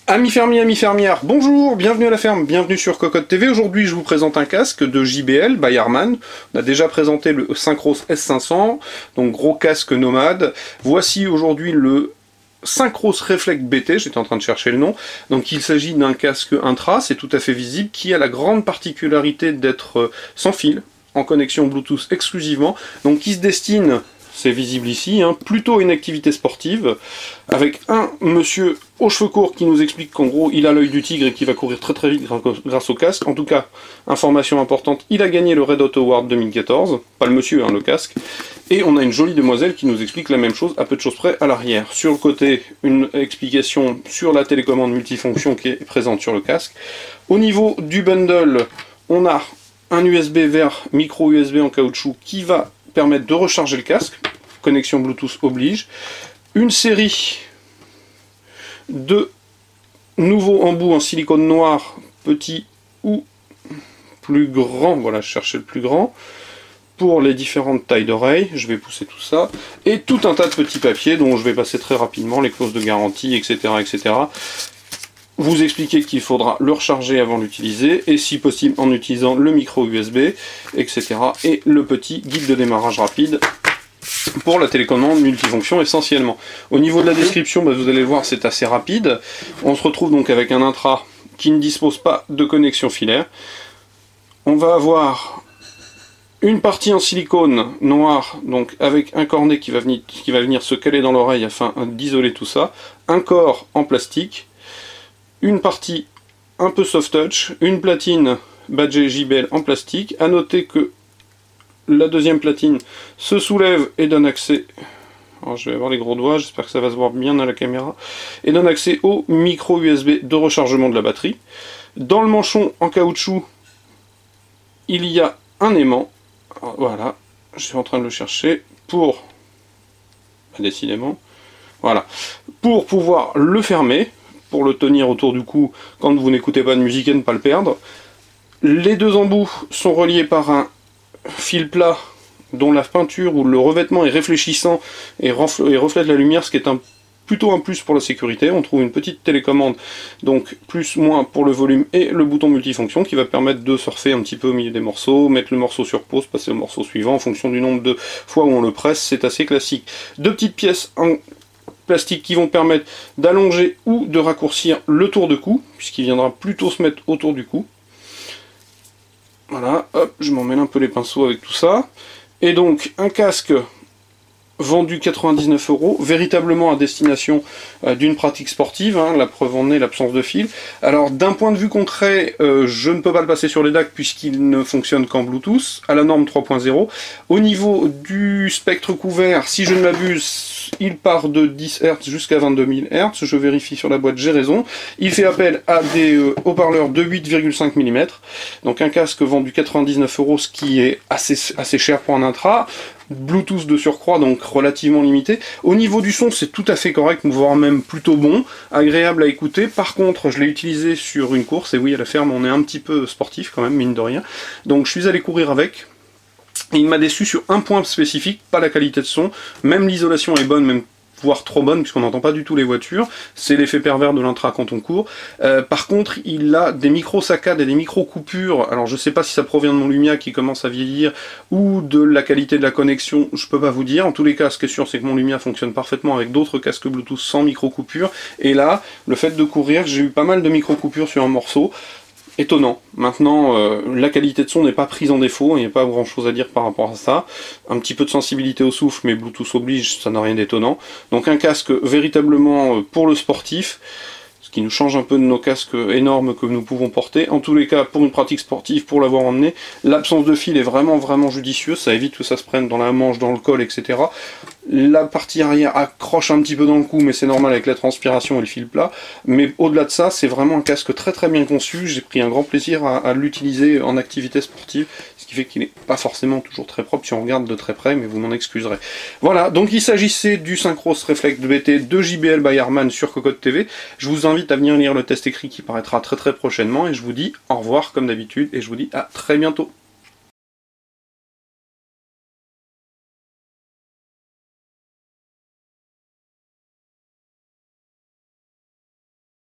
Amis fermiers, amis fermières, bonjour, bienvenue à la ferme, bienvenue sur Cocotte TV. Aujourd'hui je vous présente un casque de JBL by Harman. On a déjà présenté le Synchros S500, donc gros casque nomade. Voici aujourd'hui le Synchros Reflect BT, j'étais en train de chercher le nom. Donc il s'agit d'un casque intra, c'est tout à fait visible, qui a la grande particularité d'être sans fil, en connexion Bluetooth exclusivement, donc qui se destine, c'est visible ici, plutôt une activité sportive, avec un monsieur aux cheveux courts qui nous explique qu'en gros il a l'œil du tigre et qui va courir très très vite grâce au casque. En tout cas, information importante, il a gagné le Red Hot Award 2014, pas le monsieur, le casque. Et on a une jolie demoiselle qui nous explique la même chose, à peu de choses près, à l'arrière. Sur le côté, une explication sur la télécommande multifonction qui est présente sur le casque. Au niveau du bundle, on a un USB vers micro USB en caoutchouc qui va permettre de recharger le casque, connexion Bluetooth oblige, une série de nouveaux embouts en silicone noir, petit ou plus grand, voilà, je cherchais le plus grand, pour les différentes tailles d'oreilles, je vais pousser tout ça, et tout un tas de petits papiers dont je vais passer très rapidement, les clauses de garantie, etc. etc. Vous expliquer qu'il faudra le recharger avant d'utiliser, et si possible en utilisant le micro USB, etc. Et le petit guide de démarrage rapide pour la télécommande multifonction essentiellement. Au niveau de la description, vous allez le voir, c'est assez rapide. On se retrouve donc avec un intra qui ne dispose pas de connexion filaire. On va avoir une partie en silicone noir, donc avec un cornet qui va venir se caler dans l'oreille afin d'isoler tout ça. Un corps en plastique. Une partie un peu soft touch, une platine badgée JBL en plastique. À noter que la deuxième platine se soulève et donne accès, alors je vais avoir les gros doigts, j'espère que ça va se voir bien à la caméra, et donne accès au micro USB de rechargement de la batterie. Dans le manchon en caoutchouc, il y a un aimant, alors, voilà, je suis en train de le chercher, pour, décidément, voilà, pour pouvoir le fermer, pour le tenir autour du cou quand vous n'écoutez pas de musique et ne pas le perdre. Les deux embouts sont reliés par un fil plat dont la peinture ou le revêtement est réfléchissant et reflète la lumière, ce qui est plutôt un plus pour la sécurité. On trouve une petite télécommande, donc plus-moins pour le volume, et le bouton multifonction qui va permettre de surfer un petit peu au milieu des morceaux, mettre le morceau sur pause, passer au morceau suivant en fonction du nombre de fois où on le presse, c'est assez classique. Deux petites pièces en plastique qui vont permettre d'allonger ou de raccourcir le tour de cou, puisqu'il viendra plutôt se mettre autour du cou. Voilà, hop, je m'emmêle un peu les pinceaux avec tout ça. Et donc, un casque vendu 99 €, véritablement à destination d'une pratique sportive, la preuve en est l'absence de fil. Alors, d'un point de vue concret, je ne peux pas le passer sur les DAC puisqu'il ne fonctionne qu'en Bluetooth, à la norme 3.0. Au niveau du spectre couvert, si je ne m'abuse, il part de 10 Hz jusqu'à 22 000 Hz, je vérifie sur la boîte, j'ai raison. Il fait appel à des haut-parleurs de 8,5 mm, donc un casque vendu 99 €, ce qui est assez cher pour un intra. Bluetooth de surcroît, donc relativement limité. Au niveau du son, c'est tout à fait correct, voire même plutôt bon, agréable à écouter. Par contre, je l'ai utilisé sur une course, et oui, à la ferme, on est un petit peu sportif quand même, mine de rien. Donc je suis allé courir avec, et il m'a déçu sur un point spécifique, pas la qualité de son. Même l'isolation est bonne, même voire trop bonne, puisqu'on n'entend pas du tout les voitures. C'est l'effet pervers de l'intra quand on court. Par contre, il a des micro-saccades et des micro-coupures. Alors, je sais pas si ça provient de mon Lumia qui commence à vieillir, ou de la qualité de la connexion, je peux pas vous dire. En tous les cas, ce qui est sûr, c'est que mon Lumia fonctionne parfaitement avec d'autres casques Bluetooth sans micro-coupures. Et là, le fait de courir, j'ai eu pas mal de micro-coupures sur un morceau. Étonnant. Maintenant, la qualité de son n'est pas prise en défaut, il n'y a pas grand chose à dire par rapport à ça. Un petit peu de sensibilité au souffle, mais Bluetooth oblige, ça n'a rien d'étonnant. Donc un casque véritablement pour le sportif, ce qui nous change un peu de nos casques énormes que nous pouvons porter. En tous les cas, pour une pratique sportive, pour l'avoir emmené, l'absence de fil est vraiment judicieuse, ça évite que ça se prenne dans la manche, dans le col, etc. La partie arrière accroche un petit peu dans le cou, mais c'est normal avec la transpiration et le fil plat. Mais au-delà de ça, c'est vraiment un casque très bien conçu. J'ai pris un grand plaisir à l'utiliser en activité sportive, ce qui fait qu'il n'est pas forcément toujours très propre si on regarde de très près, mais vous m'en excuserez. Voilà, donc il s'agissait du Synchros Reflect BT de JBL by Harman sur Cocotte TV. Je vous invite à venir lire le test écrit qui paraîtra très prochainement, et je vous dis au revoir comme d'habitude, et je vous dis à très bientôt.